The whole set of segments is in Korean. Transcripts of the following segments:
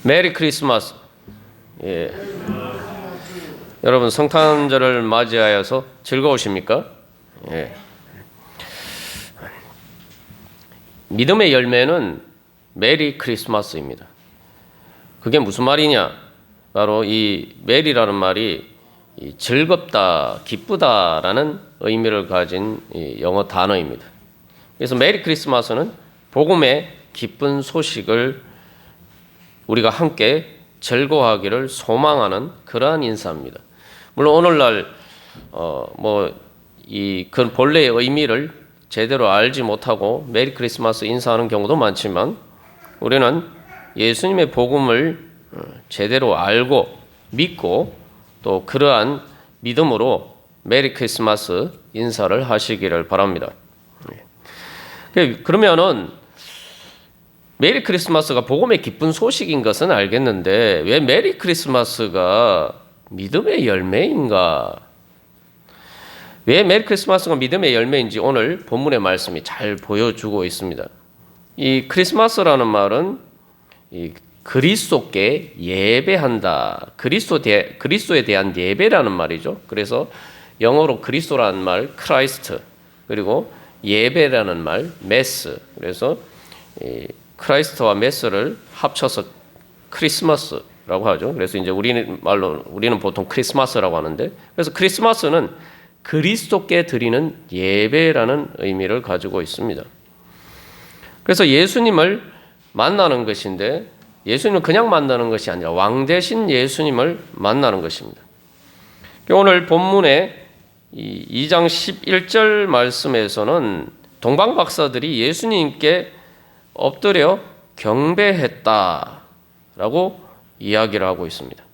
메리 크리스마스. 예. 여러분 성탄절을 맞이하여서 즐거우십니까? 예. 믿음의 열매는 메리 크리스마스입니다. 그게 무슨 말이냐? 바로 이 메리라는 말이 즐겁다, 기쁘다라는 의미를 가진 영어 단어입니다. 그래서 메리 크리스마스는 복음의 기쁜 소식을 우리가 함께 즐거워하기를 소망하는 그러한 인사입니다. 물론 오늘날 그 본래의 의미를 제대로 알지 못하고 메리 크리스마스 인사하는 경우도 많지만 우리는 예수님의 복음을 제대로 알고 믿고 또 그러한 믿음으로 메리 크리스마스 인사를 하시기를 바랍니다. 그러면은 메리 크리스마스가 복음의 기쁜 소식인 것은 알겠는데 왜 메리 크리스마스가 믿음의 열매인가? 왜 메리 크리스마스가 믿음의 열매인지 오늘 본문의 말씀이 잘 보여주고 있습니다. 이 크리스마스라는 말은 이 그리스도께 예배한다. 그리스도에 대한 예배라는 말이죠. 그래서 영어로 그리스도라는 말 크라이스트, 그리고 예배라는 말 메스. 그래서 크라이스트와 메스를 합쳐서 크리스마스라고 하죠. 그래서 이제 우리는 보통 크리스마스라고 하는데, 그래서 크리스마스는 그리스도께 드리는 예배라는 의미를 가지고 있습니다. 그래서 예수님을 만나는 것인데, 예수님을 그냥 만나는 것이 아니라 왕 대신 예수님을 만나는 것입니다. 오늘 본문의 2장 11절 말씀에서는 동방 박사들이 예수님께 엎드려 경배했다라고 이야기를 하고 있습니다.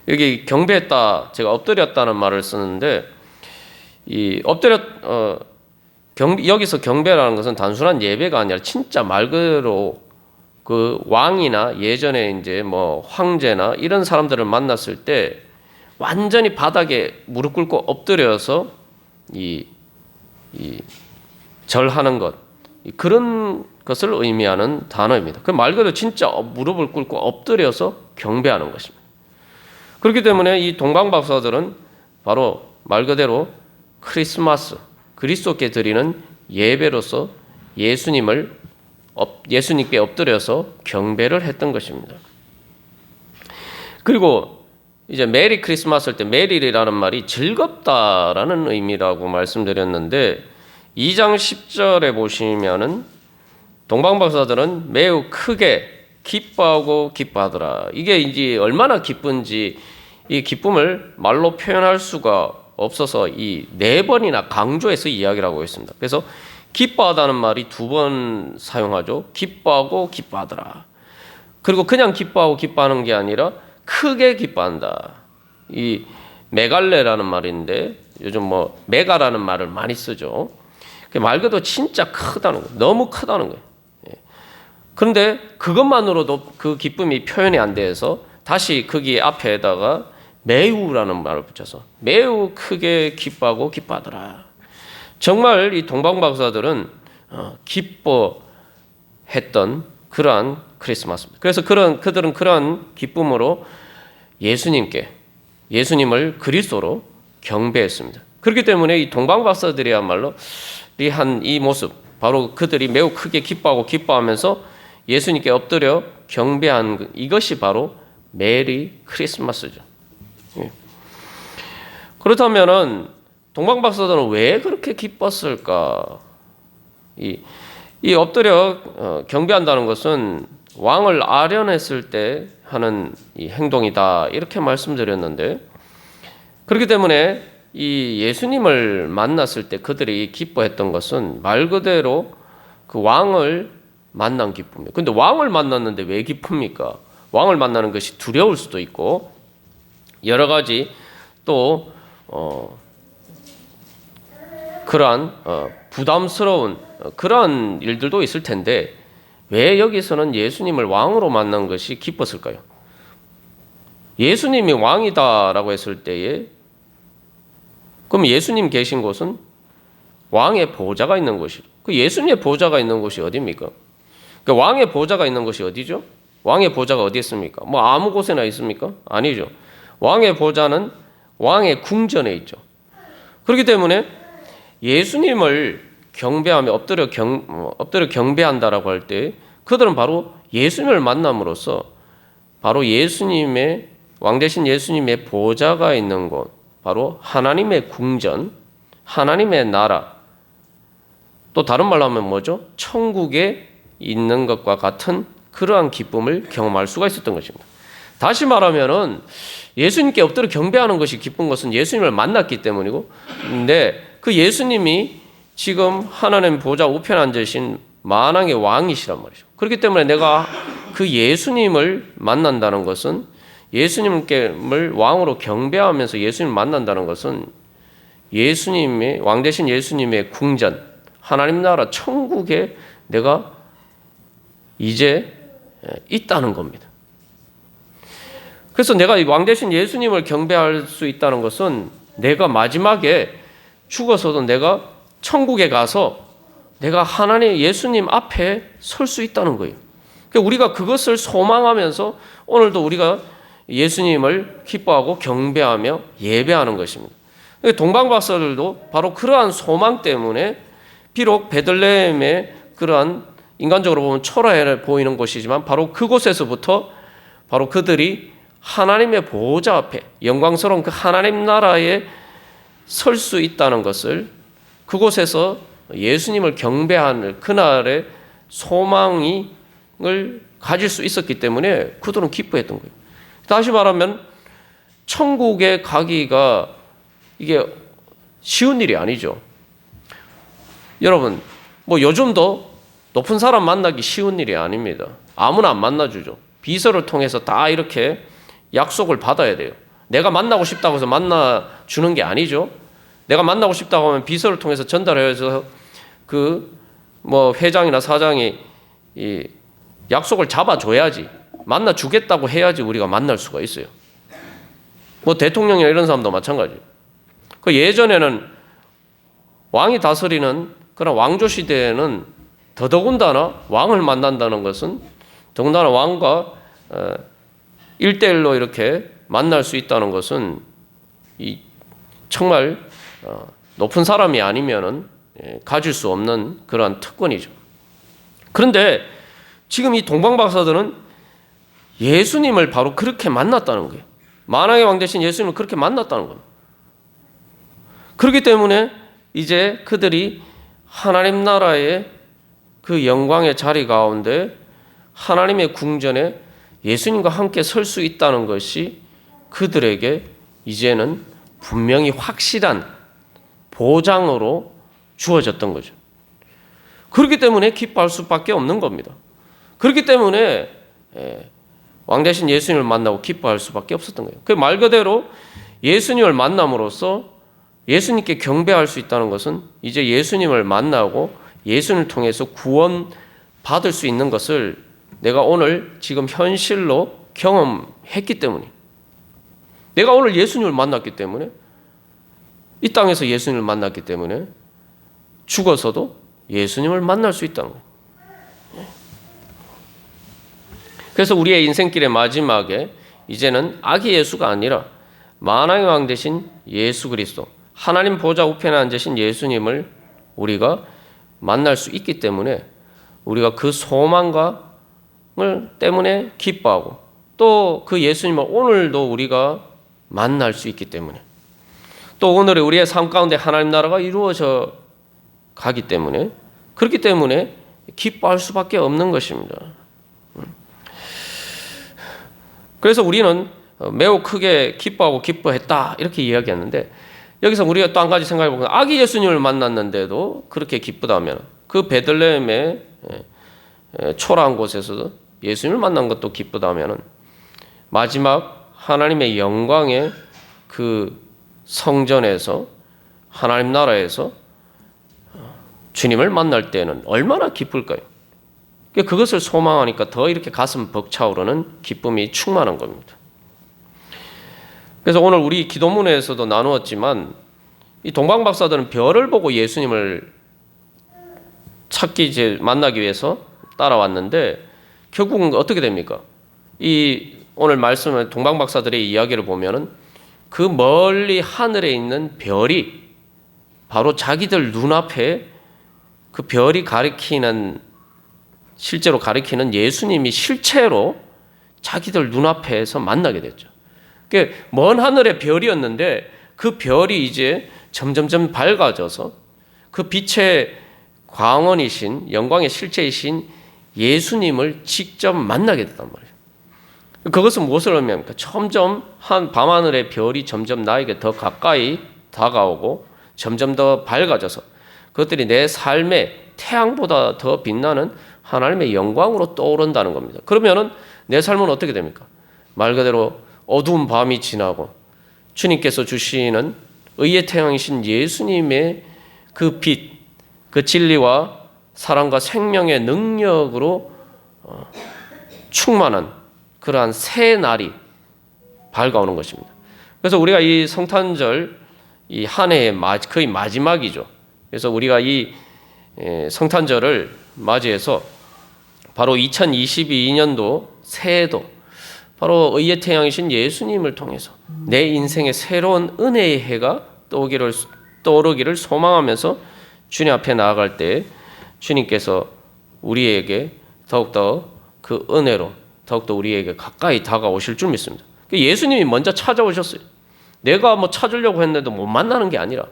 여기 경배했다, 제가 엎드렸다는 말을 쓰는데 여기서 경배라는 것은 단순한 예배가 아니라 진짜 말 그대로 그 왕이나 예전에 이제 황제나 이런 사람들을 만났을 때 완전히 바닥에 무릎 꿇고 엎드려서 절하는 것, 그런 것을 의미하는 단어입니다. 그 말 그대로 진짜 무릎을 꿇고 엎드려서 경배하는 것입니다. 그렇기 때문에 이 동방 박사들은 바로 말 그대로 크리스마스, 그리스도께 드리는 예배로서 예수님께 엎드려서 경배를 했던 것입니다. 그리고 이제 메리 크리스마스 할 때 메리라는 말이 즐겁다라는 의미라고 말씀드렸는데 2장 10절에 보시면은 동방 박사들은 매우 크게 기뻐하고 기뻐하더라. 이게 이제 얼마나 기쁜지 이 기쁨을 말로 표현할 수가 없어서 이 4번이나 강조해서 이야기를 하고 있습니다. 그래서 기뻐하다는 말이 2번 사용하죠. 기뻐하고 기뻐하더라. 그리고 그냥 기뻐하고 기뻐하는 게 아니라 크게 기뻐한다. 이 메갈레라는 말인데 요즘 메가라는 말을 많이 쓰죠. 말 그대로 진짜 크다는 거예요. 너무 크다는 거예요. 그런데 그것만으로도 그 기쁨이 표현이 안 돼서 다시 거기 앞에다가 매우라는 말을 붙여서 매우 크게 기뻐하고 기뻐하더라. 정말 이 동방 박사들은 기뻐했던 그러한 크리스마스입니다. 그래서 그들은 그러한 기쁨으로 예수님을 그리스도로 경배했습니다. 그렇기 때문에 이 동방 박사들이야말로 한 이 모습, 바로 그들이 매우 크게 기뻐하면서 예수님께 엎드려 경배한 이것이 바로 메리 크리스마스죠. 그렇다면은 동방 박사들은 왜 그렇게 기뻤을까? 이 엎드려 경배한다는 것은 왕을 아련했을 때 하는 이 행동이다, 이렇게 말씀드렸는데, 그렇기 때문에 이 예수님을 만났을 때 그들이 기뻐했던 것은 말 그대로 그 왕을 만난 기쁨이에요. 근데 왕을 만났는데 왜 기쁩니까? 왕을 만나는 것이 두려울 수도 있고 여러 가지 또 그러한 부담스러운 그러한 일들도 있을 텐데 왜 여기서는 예수님을 왕으로 만난 것이 기뻤을까요? 예수님이 왕이다라고 했을 때에 그럼 예수님 계신 곳은 왕의 보좌가 있는 곳이죠. 그 예수님의 보좌가 있는 곳이 어디입니까? 그 왕의 보좌가 있는 곳이 어디죠? 왕의 보좌가 어디 있습니까? 뭐 아무 곳에나 있습니까? 아니죠. 왕의 보좌는 왕의 궁전에 있죠. 그렇기 때문에 예수님을 경배하며 엎드려 경배한다라고 할 때 그들은 바로 예수님을 만남으로써 바로 예수님의 왕 대신 예수님의 보좌가 있는 곳, 바로 하나님의 궁전, 하나님의 나라, 또 다른 말로 하면 뭐죠? 천국에 있는 것과 같은 그러한 기쁨을 경험할 수가 있었던 것입니다. 다시 말하면은 예수님께 엎드려 경배하는 것이 기쁜 것은 예수님을 만났기 때문이고, 근데 그 예수님이 지금 하나님 보좌 우편에 앉으신 만왕의 왕이시란 말이죠. 그렇기 때문에 내가 그 예수님을 만난다는 것은, 예수님을 왕으로 경배하면서 예수님을 만난다는 것은 예수님의 왕 대신 예수님의 궁전, 하나님 나라 천국에 내가 이제 있다는 겁니다. 그래서 내가 왕 대신 예수님을 경배할 수 있다는 것은 내가 마지막에 죽어서도 내가 천국에 가서 내가 하나님 예수님 앞에 설 수 있다는 거예요. 그러니까 우리가 그것을 소망하면서 오늘도 우리가 예수님을 기뻐하고 경배하며 예배하는 것입니다. 동방박사들도 바로 그러한 소망 때문에 비록 베들레헴의 그러한 인간적으로 보면 초라해 보이는 곳이지만 바로 그곳에서부터 바로 그들이 하나님의 보호자 앞에 영광스러운 그 하나님 나라에 설 수 있다는 것을, 그곳에서 예수님을 경배하는 그날의 소망을 가질 수 있었기 때문에 그들은 기뻐했던 거예요. 다시 말하면 천국에 가기가 이게 쉬운 일이 아니죠. 여러분, 뭐 요즘도 높은 사람 만나기 쉬운 일이 아닙니다. 아무나 안 만나주죠. 비서를 통해서 다 이렇게 약속을 받아야 돼요. 내가 만나고 싶다고 해서 만나주는 게 아니죠. 내가 만나고 싶다고 하면 비서를 통해서 전달해서 그 뭐 회장이나 사장이 이 약속을 잡아줘야지, 만나주겠다고 해야지 우리가 만날 수가 있어요. 뭐 대통령이나 이런 사람도 마찬가지예요. 그 예전에는 왕이 다스리는 그런 왕조 시대에는 더더군다나 왕을 만난다는 것은 더군다나 왕과 1대1로 이렇게 만날 수 있다는 것은 이 정말 높은 사람이 아니면은 가질 수 없는 그러한 특권이죠. 그런데 지금 이 동방박사들은 예수님을 바로 그렇게 만났다는 거예요. 만왕의 왕 대신 예수님을 그렇게 만났다는 겁니다. 그렇기 때문에 이제 그들이 하나님 나라의 그 영광의 자리 가운데 하나님의 궁전에 예수님과 함께 설 수 있다는 것이 그들에게 이제는 분명히 확실한 보장으로 주어졌던 거죠. 그렇기 때문에 기뻐할 수밖에 없는 겁니다. 그렇기 때문에 왕 대신 예수님을 만나고 기뻐할 수밖에 없었던 거예요. 그 말 그대로 예수님을 만남으로써 예수님께 경배할 수 있다는 것은 이제 예수님을 만나고 예수님을 통해서 구원 받을 수 있는 것을 내가 오늘 지금 현실로 경험했기 때문에, 내가 오늘 예수님을 만났기 때문에, 이 땅에서 예수님을 만났기 때문에 죽어서도 예수님을 만날 수 있다는 거예요. 그래서 우리의 인생길의 마지막에 이제는 아기 예수가 아니라 만왕의 왕 대신 예수 그리스도, 하나님 보좌 우편에 앉으신 예수님을 우리가 만날 수 있기 때문에 우리가 그 소망을 때문에 기뻐하고, 또 그 예수님을 오늘도 우리가 만날 수 있기 때문에, 또 오늘의 우리의 삶 가운데 하나님 나라가 이루어져 가기 때문에, 그렇기 때문에 기뻐할 수밖에 없는 것입니다. 그래서 우리는 매우 크게 기뻐하고 기뻐했다 이렇게 이야기했는데, 여기서 우리가 또 한 가지 생각해 보면 아기 예수님을 만났는데도 그렇게 기쁘다면 그 베들레헴의 초라한 곳에서도 예수님을 만난 것도 기쁘다면 마지막 하나님의 영광의 그 성전에서 하나님 나라에서 주님을 만날 때는 얼마나 기쁠까요? 그것을 소망하니까 더 이렇게 가슴 벅차오르는 기쁨이 충만한 겁니다. 그래서 오늘 우리 기도문에서도 나누었지만 이 동방박사들은 별을 보고 예수님을 만나기 위해서 따라왔는데 결국은 어떻게 됩니까? 이 오늘 말씀을 동방 박사들의 이야기를 보면은 그 멀리 하늘에 있는 별이 바로 자기들 눈앞에 그 별이 실제로 가리키는 예수님이 실체로 자기들 눈앞에서 만나게 됐죠. 그러니까 먼 하늘의 별이었는데 그 별이 이제 점점점 밝아져서 그 빛의 광원이신 영광의 실체이신 예수님을 직접 만나게 됐단 말이에요. 그것은 무엇을 의미합니까? 점점 밤하늘의 별이 점점 나에게 더 가까이 다가오고 점점 더 밝아져서 그것들이 내 삶의 태양보다 더 빛나는 하나님의 영광으로 떠오른다는 겁니다. 그러면은 내 삶은 어떻게 됩니까? 말 그대로 어두운 밤이 지나고 주님께서 주시는 의의 태양이신 예수님의 그 빛, 그 진리와 사랑과 생명의 능력으로 충만한 그러한 새 날이 밝아오는 것입니다. 그래서 우리가 이 성탄절 이 한 해의 거의 마지막이죠. 그래서 우리가 이 성탄절을 맞이해서 바로 2022년도 새해도 바로 의의 태양이신 예수님을 통해서 내 인생의 새로운 은혜의 해가 떠오르기를 소망하면서 주님 앞에 나아갈 때 주님께서 우리에게 더욱더 그 은혜로 더욱더 우리에게 가까이 다가오실 줄 믿습니다. 예수님이 먼저 찾아오셨어요. 내가 찾으려고 했는데도 못 만나는 게 아니라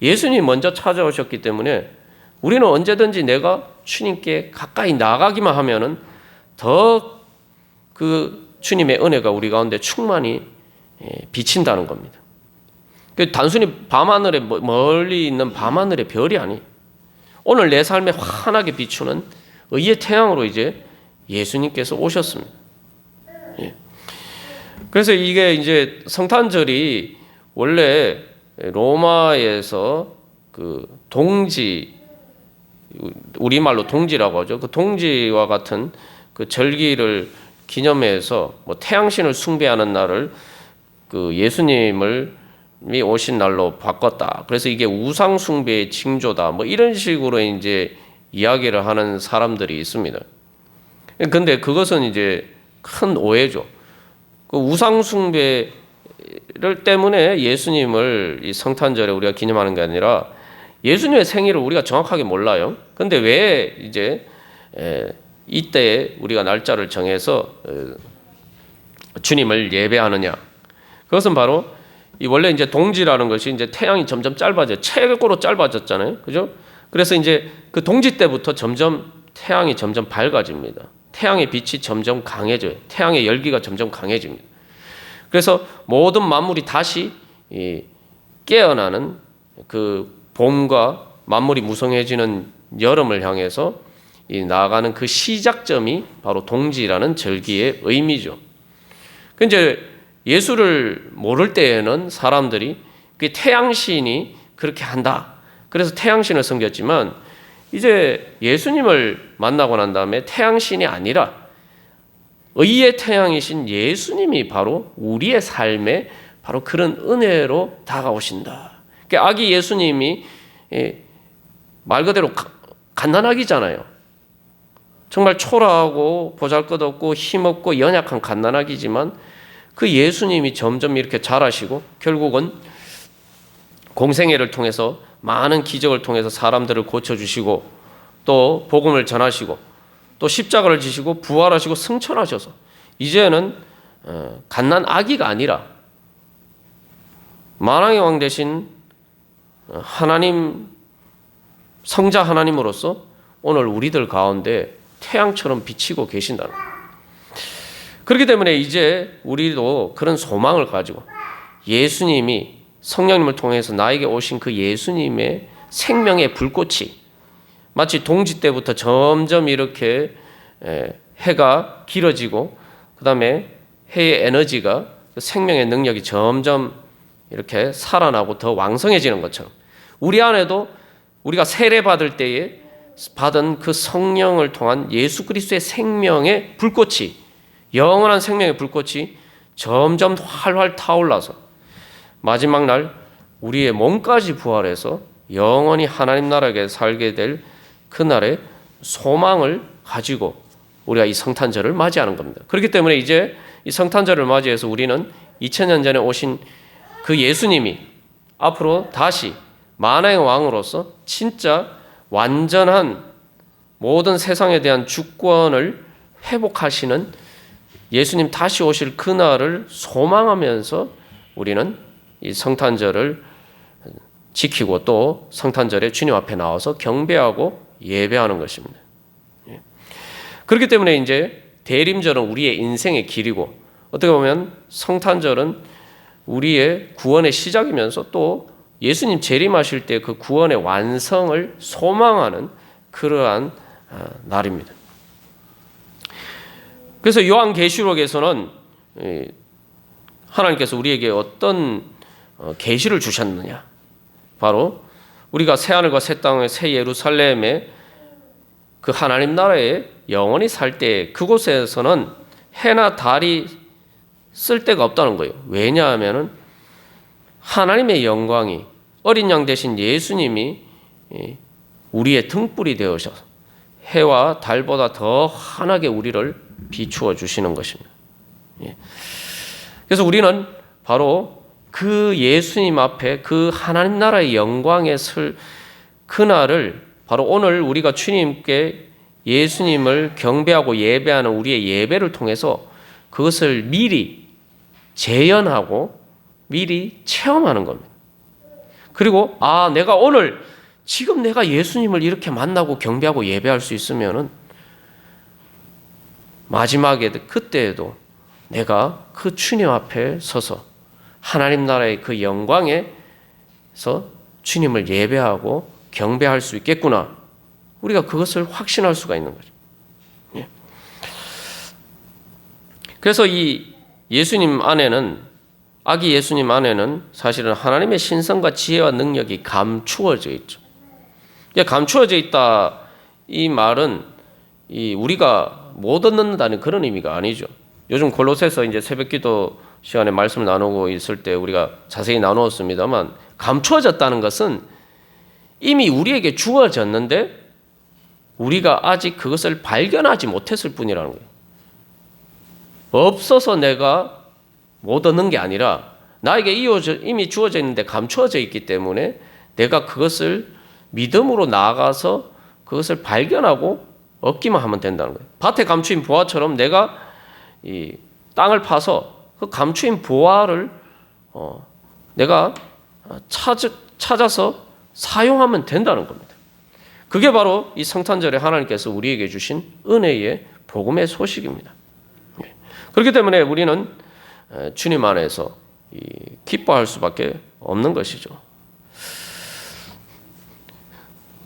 예수님이 먼저 찾아오셨기 때문에 우리는 언제든지 내가 주님께 가까이 나가기만 하면은 더 그 주님의 은혜가 우리 가운데 충만히 비친다는 겁니다. 단순히 밤하늘에 멀리 있는 밤하늘의 별이 아니, 오늘 내 삶에 환하게 비추는 의의 태양으로 이제 예수님께서 오셨습니다. 그래서 이게 이제 성탄절이 원래 로마에서 그 동지, 우리말로 동지라고 하죠. 그 동지와 같은 그 절기를 기념해서 태양신을 숭배하는 날을 그 예수님을 오신 날로 바꿨다. 그래서 이게 우상 숭배의 징조다. 이런 식으로 이제 이야기를 하는 사람들이 있습니다. 근데 그것은 이제 큰 오해죠. 그 우상 숭배를 때문에 예수님을 이 성탄절에 우리가 기념하는 게 아니라 예수님의 생일을 우리가 정확하게 몰라요. 근데 왜 이제 이때 우리가 날짜를 정해서 주님을 예배하느냐? 그것은 바로 이 원래 이제 동지라는 것이 이제 태양이 점점 짧아져, 최고로 짧아졌잖아요, 그죠? 그래서 이제 그 동지 때부터 점점 태양이 점점 밝아집니다. 태양의 빛이 점점 강해져요. 태양의 열기가 점점 강해집니다. 그래서 모든 만물이 다시 깨어나는 그 봄과 만물이 무성해지는 여름을 향해서 나아가는 그 시작점이 바로 동지라는 절기의 의미죠. 이제 예수를 모를 때에는 사람들이 그 태양신이 그렇게 한다. 그래서 태양신을 섬겼지만 이제 예수님을 만나고 난 다음에 태양신이 아니라 의의 태양이신 예수님이 바로 우리의 삶에 바로 그런 은혜로 다가오신다. 그러니까 아기 예수님이 말 그대로 갓난아기잖아요. 정말 초라하고 보잘것없고 힘없고 연약한 갓난아기지만 그 예수님이 점점 이렇게 자라시고 결국은 공생애를 통해서 많은 기적을 통해서 사람들을 고쳐주시고 또 복음을 전하시고 또 십자가를 지시고 부활하시고 승천하셔서 이제는 갓난 아기가 아니라 만왕의 왕 되신 하나님 성자 하나님으로서 오늘 우리들 가운데 태양처럼 비치고 계신다는 거예요. 그렇기 때문에 이제 우리도 그런 소망을 가지고 예수님이 성령님을 통해서 나에게 오신 그 예수님의 생명의 불꽃이 마치 동지 때부터 점점 이렇게 해가 길어지고 그 다음에 해의 에너지가 생명의 능력이 점점 이렇게 살아나고 더 왕성해지는 것처럼 우리 안에도 우리가 세례받을 때에 받은 그 성령을 통한 예수 그리스도의 생명의 불꽃이 영원한 생명의 불꽃이 점점 활활 타올라서 마지막 날 우리의 몸까지 부활해서 영원히 하나님 나라에 살게 될 그날의 소망을 가지고 우리가 이 성탄절을 맞이하는 겁니다. 그렇기 때문에 이제 이 성탄절을 맞이해서 우리는 2000년 전에 오신 그 예수님이 앞으로 다시 만왕의 왕으로서 진짜 완전한 모든 세상에 대한 주권을 회복하시는 예수님 다시 오실 그날을 소망하면서 우리는 이 성탄절을 지키고 또 성탄절에 주님 앞에 나와서 경배하고 예배하는 것입니다. 그렇기 때문에 이제 대림절은 우리의 인생의 길이고 어떻게 보면 성탄절은 우리의 구원의 시작이면서 또 예수님 재림하실 때 그 구원의 완성을 소망하는 그러한 날입니다. 그래서 요한계시록에서는 하나님께서 우리에게 어떤 계시를 주셨느냐, 바로 우리가 새하늘과 새 땅의 새 예루살렘에 그 하나님 나라에 영원히 살 때 그곳에서는 해나 달이 쓸데가 없다는 거예요. 왜냐하면 하나님의 영광이 어린 양 대신 예수님이 우리의 등불이 되어셔서 해와 달보다 더 환하게 우리를 비추어 주시는 것입니다. 그래서 우리는 바로 그 예수님 앞에 그 하나님 나라의 영광에 설 그날을 바로 오늘 우리가 주님께 예수님을 경배하고 예배하는 우리의 예배를 통해서 그것을 미리 재현하고 미리 체험하는 겁니다. 그리고 내가 오늘 지금 내가 예수님을 이렇게 만나고 경배하고 예배할 수 있으면은 마지막에 그때에도 내가 그 주님 앞에 서서 하나님 나라의 그 영광에서 주님을 예배하고 경배할 수 있겠구나. 우리가 그것을 확신할 수가 있는 거죠. 그래서 이 예수님 안에는, 아기 예수님 안에는 사실은 하나님의 신성과 지혜와 능력이 감추어져 있죠. 감추어져 있다, 이 말은 우리가 못 얻는다는 그런 의미가 아니죠. 요즘 골로새서 이제 새벽기도 시간에 말씀을 나누고 있을 때 우리가 자세히 나누었습니다만, 감추어졌다는 것은 이미 우리에게 주어졌는데 우리가 아직 그것을 발견하지 못했을 뿐이라는 거예요. 없어서 내가 못 얻는 게 아니라 나에게 이미 주어져 있는데 감추어져 있기 때문에 내가 그것을 믿음으로 나아가서 그것을 발견하고 얻기만 하면 된다는 거예요. 밭에 감추인 보화처럼 내가 이 땅을 파서 그 감추인 보화를 내가 찾아서 사용하면 된다는 겁니다. 그게 바로 이 성탄절에 하나님께서 우리에게 주신 은혜의 복음의 소식입니다. 그렇기 때문에 우리는 주님 안에서 기뻐할 수밖에 없는 것이죠.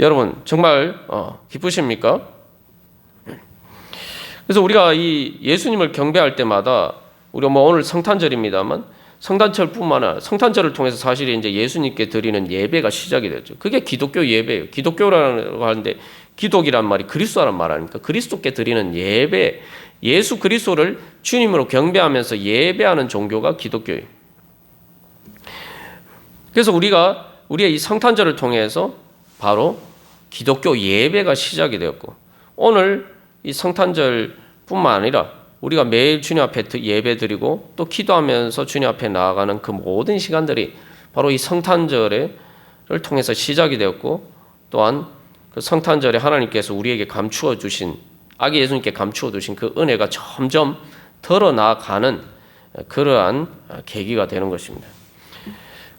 여러분 정말 기쁘십니까? 그래서 우리가 이 예수님을 경배할 때마다 우리가 오늘 성탄절입니다만 성탄절뿐만 아니라 성탄절을 통해서 사실 이제 예수님께 드리는 예배가 시작이 됐죠. 그게 기독교 예배예요. 기독교라고 하는데 기독이란 말이 그리스도란 말 아닙니까? 그리스도께 드리는 예배, 예수 그리스도를 주님으로 경배하면서 예배하는 종교가 기독교예요. 그래서 우리가 우리의 이 성탄절을 통해서 바로 기독교 예배가 시작이 되었고, 오늘 이 성탄절뿐만 아니라 우리가 매일 주님 앞에 예배드리고 또 기도하면서 주님 앞에 나아가는 그 모든 시간들이 바로 이 성탄절을 통해서 시작이 되었고, 또한 그 성탄절에 하나님께서 우리에게 감추어 주신, 아기 예수님께 감추어 주신 그 은혜가 점점 드러나가는 그러한 계기가 되는 것입니다.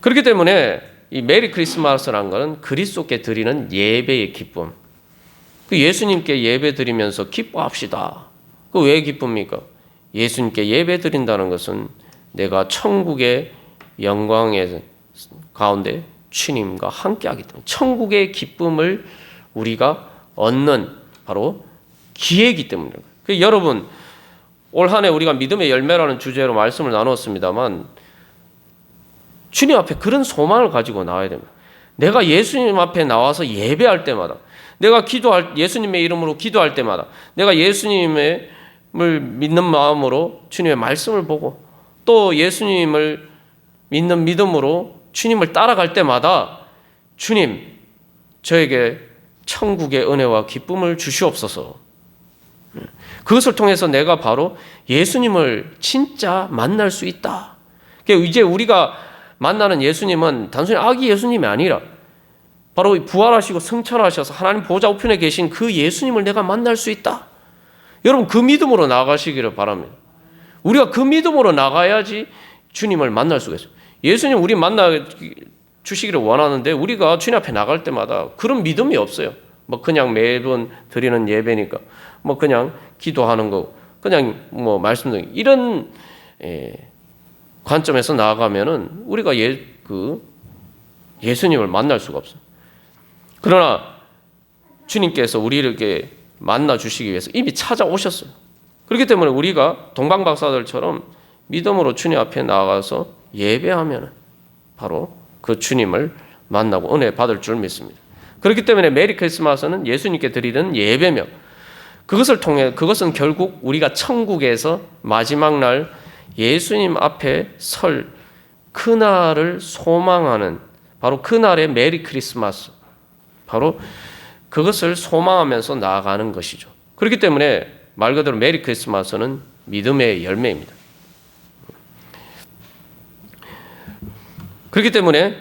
그렇기 때문에 이 메리 크리스마스라는 것은 그리스도께 드리는 예배의 기쁨, 그 예수님께 예배 드리면서 기뻐합시다. 그 왜 기쁩니까? 예수님께 예배 드린다는 것은 내가 천국의 영광의 가운데 주님과 함께하기 때문에 천국의 기쁨을 우리가 얻는 바로 기회이기 때문입니다. 여러분 올 한 해 우리가 믿음의 열매라는 주제로 말씀을 나누었습니다만 주님 앞에 그런 소망을 가지고 나와야 됩니다. 내가 예수님 앞에 나와서 예배할 때마다, 내가 예수님의 이름으로 기도할 때마다, 내가 예수님을 믿는 마음으로 주님의 말씀을 보고 또 예수님을 믿는 믿음으로 주님을 따라갈 때마다 주님, 저에게 천국의 은혜와 기쁨을 주시옵소서. 그것을 통해서 내가 바로 예수님을 진짜 만날 수 있다. 이제 우리가 만나는 예수님은 단순히 아기 예수님이 아니라 바로 부활하시고 승천하셔서 하나님 보좌 우편에 계신 그 예수님을 내가 만날 수 있다. 여러분 그 믿음으로 나가시기를 바랍니다. 우리가 그 믿음으로 나가야지 주님을 만날 수가 있어요. 예수님 우리 만나 주시기를 원하는데 우리가 주님 앞에 나갈 때마다 그런 믿음이 없어요. 뭐 그냥 매번 드리는 예배니까 뭐 그냥 기도하는 거 그냥 뭐 말씀 등 이런 관점에서 나아가면은 우리가 예수님을 만날 수가 없어요. 그러나 주님께서 우리에게 만나 주시기 위해서 이미 찾아오셨어요. 그렇기 때문에 우리가 동방박사들처럼 믿음으로 주님 앞에 나가서 예배하면 바로 그 주님을 만나고 은혜 받을 줄 믿습니다. 그렇기 때문에 메리 크리스마스는 예수님께 드리는 예배며 그것은 결국 우리가 천국에서 마지막 날 예수님 앞에 설 그날을 소망하는 바로 그날의 메리 크리스마스 바로 그것을 소망하면서 나아가는 것이죠. 그렇기 때문에 말 그대로 메리 크리스마스는 믿음의 열매입니다. 그렇기 때문에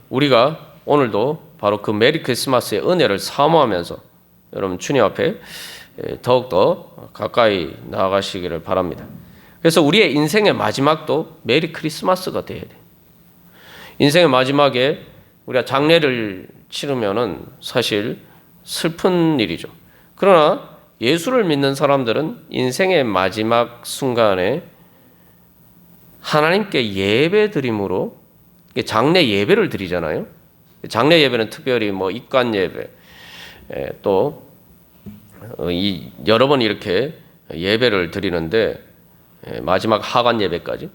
우리가 오늘도 바로 그 메리 크리스마스의 은혜를 사모하면서 여러분 주님 앞에 더욱더 가까이 나아가시기를 바랍니다. 그래서 우리의 인생의 마지막도 메리 크리스마스가 돼야 돼요. 인생의 마지막에 우리가 장례를 치르면은 사실 슬픈 일이죠. 그러나 예수를 믿는 사람들은 인생의 마지막 순간에 하나님께 예배 드림으로 장례 예배를 드리잖아요. 장례 예배는 특별히 뭐 입관 예배 또 여러 번 이렇게 예배를 드리는데 마지막 하관 예배까지.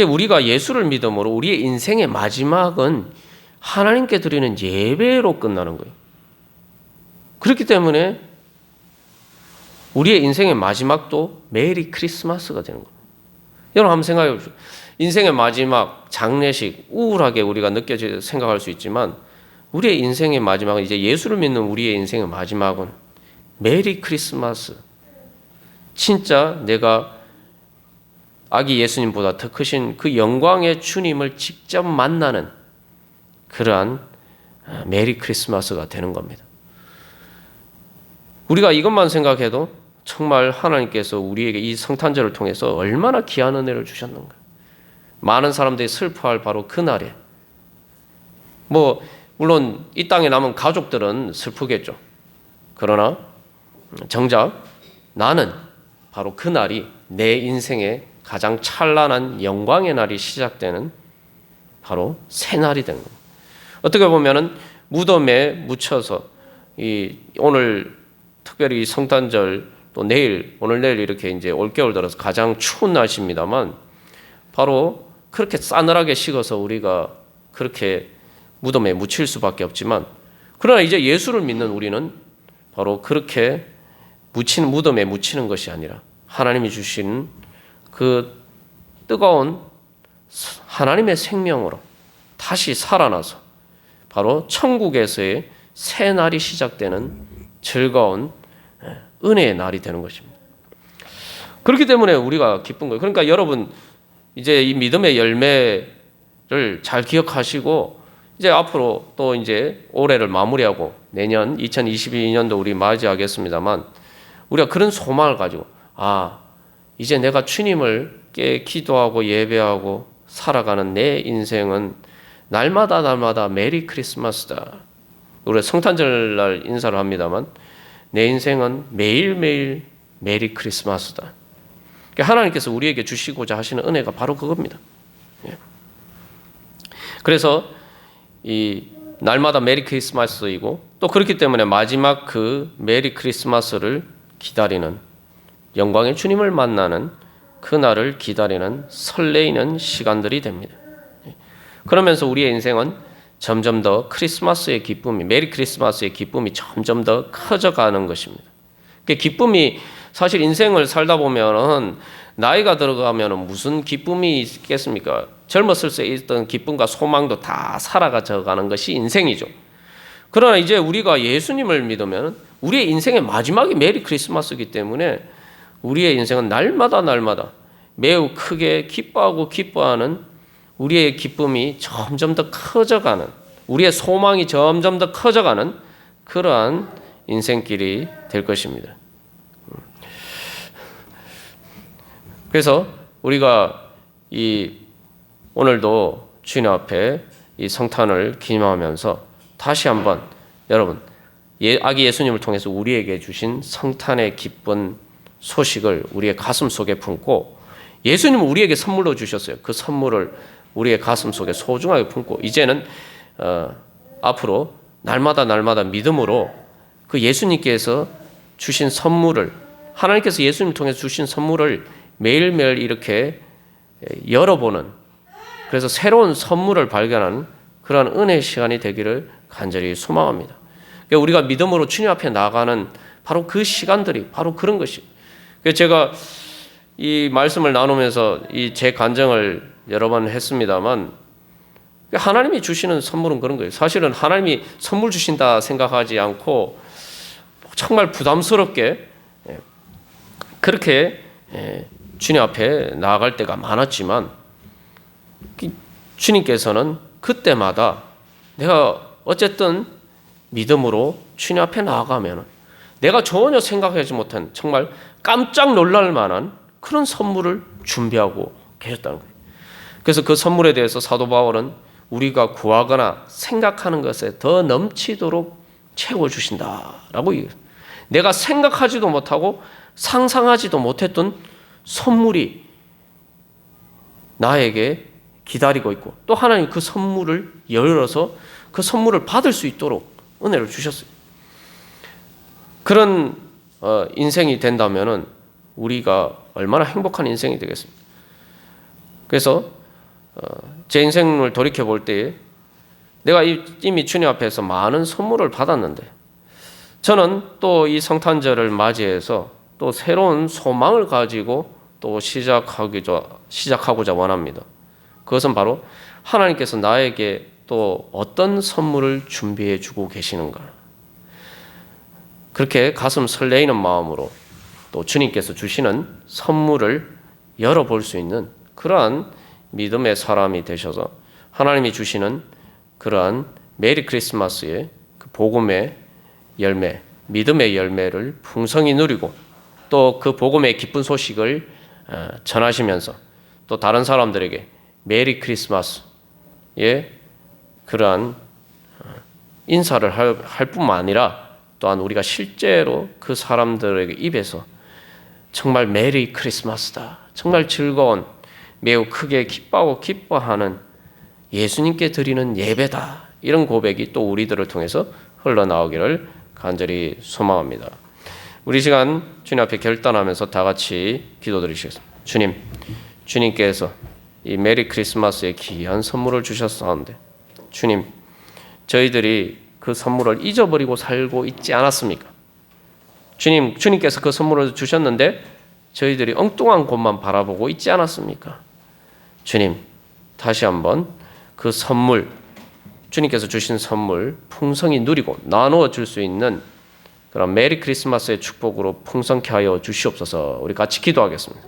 우리가 예수를 믿음으로 우리의 인생의 마지막은 하나님께 드리는 예배로 끝나는 거예요. 그렇기 때문에 우리의 인생의 마지막도 메리 크리스마스가 되는 거예요. 여러분 한번 생각해 보십시오. 인생의 마지막 장례식 우울하게 우리가 생각할 수 있지만 우리의 인생의 마지막은 이제 예수를 믿는 우리의 인생의 마지막은 메리 크리스마스. 진짜 내가 아기 예수님보다 더 크신 그 영광의 주님을 직접 만나는 그러한 메리 크리스마스가 되는 겁니다. 우리가 이것만 생각해도 정말 하나님께서 우리에게 이 성탄절을 통해서 얼마나 귀한 은혜를 주셨는가. 많은 사람들이 슬퍼할 바로 그날에 물론 이 땅에 남은 가족들은 슬프겠죠. 그러나 정작 나는 바로 그날이 내 인생의 가장 찬란한 영광의 날이 시작되는 바로 새날이 된 겁니다. 어떻게 보면은 무덤에 묻혀서 오늘 특별히 성탄절 또 오늘 내일 이렇게 이제 올겨울 들어서 가장 추운 날씨입니다만 바로 그렇게 싸늘하게 식어서 우리가 그렇게 무덤에 묻힐 수밖에 없지만 그러나 이제 예수를 믿는 우리는 바로 그렇게 무덤에 묻히는 것이 아니라 하나님이 주신 그 뜨거운 하나님의 생명으로 다시 살아나서 바로 천국에서의 새 날이 시작되는 즐거운 은혜의 날이 되는 것입니다. 그렇기 때문에 우리가 기쁜 거예요. 그러니까 여러분 이제 이 믿음의 열매를 잘 기억하시고 이제 앞으로 또 이제 올해를 마무리하고 내년 2022년도 우리 맞이하겠습니다만 우리가 그런 소망을 가지고 이제 내가 주님을 기도하고 예배하고 살아가는 내 인생은 날마다 메리 크리스마스다. 우리가 성탄절 날 인사를 합니다만 내 인생은 매일매일 메리 크리스마스다. 하나님께서 우리에게 주시고자 하시는 은혜가 바로 그겁니다. 그래서 이 날마다 메리 크리스마스이고 또 그렇기 때문에 마지막 그 메리 크리스마스를 기다리는 영광의 주님을 만나는 그날을 기다리는 설레이는 시간들이 됩니다. 그러면서 우리의 인생은 점점 더 크리스마스의 기쁨이 메리 크리스마스의 기쁨이 점점 더 커져가는 것입니다. 기쁨이 사실 인생을 살다 보면은 나이가 들어가면은 무슨 기쁨이 있겠습니까? 젊었을 때 있던 기쁨과 소망도 다 사라져 가는 것이 인생이죠. 그러나 이제 우리가 예수님을 믿으면 우리의 인생의 마지막이 메리 크리스마스이기 때문에 우리의 인생은 날마다 매우 크게 기뻐하고 기뻐하는, 우리의 기쁨이 점점 더 커져가는, 우리의 소망이 점점 더 커져가는 그러한 인생길이 될 것입니다. 그래서 우리가 오늘도 주님 앞에 이 성탄을 기념하면서 다시 한번 여러분, 아기 예수님을 통해서 우리에게 주신 성탄의 기쁜 소식을 우리의 가슴 속에 품고, 예수님은 우리에게 선물로 주셨어요. 그 선물을 우리의 가슴 속에 소중하게 품고, 이제는 앞으로 날마다 믿음으로 그 예수님께서 주신 선물을, 하나님께서 예수님을 통해서 주신 선물을 매일매일 이렇게 열어보는, 그래서 새로운 선물을 발견하는 그러한 은혜의 시간이 되기를 간절히 소망합니다. 그러니까 우리가 믿음으로 주님 앞에 나가는 바로 그 시간들이 바로 그런 것이. 그래서 제가 이 말씀을 나누면서 제 간증을 여러 번 했습니다만, 하나님이 주시는 선물은 그런 거예요. 사실은 하나님이 선물 주신다 생각하지 않고 정말 부담스럽게 그렇게 주님 앞에 나아갈 때가 많았지만, 주님께서는 그때마다 내가 어쨌든 믿음으로 주님 앞에 나아가면 내가 전혀 생각하지 못한 정말 깜짝 놀랄 만한 그런 선물을 준비하고 계셨다는 거예요. 그래서 그 선물에 대해서 사도 바울은 우리가 구하거나 생각하는 것에 더 넘치도록 채워주신다라고 얘기해요. 내가 생각하지도 못하고 상상하지도 못했던 선물이 나에게 기다리고 있고, 또 하나님 그 선물을 열어서 그 선물을 받을 수 있도록 은혜를 주셨어요. 그런 인생이 된다면은 우리가 얼마나 행복한 인생이 되겠습니까? 그래서 제 인생을 돌이켜 볼 때에 내가 이미 주님 앞에서 많은 선물을 받았는데, 저는 또 이 성탄절을 맞이해서 또 새로운 소망을 가지고 또 시작하고자 원합니다. 그것은 바로 하나님께서 나에게 또 어떤 선물을 준비해 주고 계시는가. 그렇게 가슴 설레이는 마음으로 또 주님께서 주시는 선물을 열어볼 수 있는 그러한 믿음의 사람이 되셔서 하나님이 주시는 그러한 메리 크리스마스의 그 복음의 열매, 믿음의 열매를 풍성히 누리고, 또 그 복음의 기쁜 소식을 전하시면서 또 다른 사람들에게 메리 크리스마스의 그러한 인사를 할 뿐만 아니라, 또한 우리가 실제로 그 사람들에게 입에서 정말 메리 크리스마스다, 정말 즐거운, 매우 크게 기뻐하고 기뻐하는 예수님께 드리는 예배다, 이런 고백이 또 우리들을 통해서 흘러나오기를 간절히 소망합니다. 우리 시간 주님 앞에 결단하면서 다 같이 기도드리시겠습니다. 주님께서 이 메리 크리스마스의 귀한 선물을 주셨사온데, 주님, 저희들이 그 선물을 잊어버리고 살고 있지 않았습니까? 주님께서 그 선물을 주셨는데 저희들이 엉뚱한 곳만 바라보고 있지 않았습니까? 주님, 다시 한번 그 선물, 주님께서 주신 선물 풍성히 누리고 나누어 줄 수 있는 그런 메리 크리스마스의 축복으로 풍성케 하여 주시옵소서. 우리 같이 기도하겠습니다.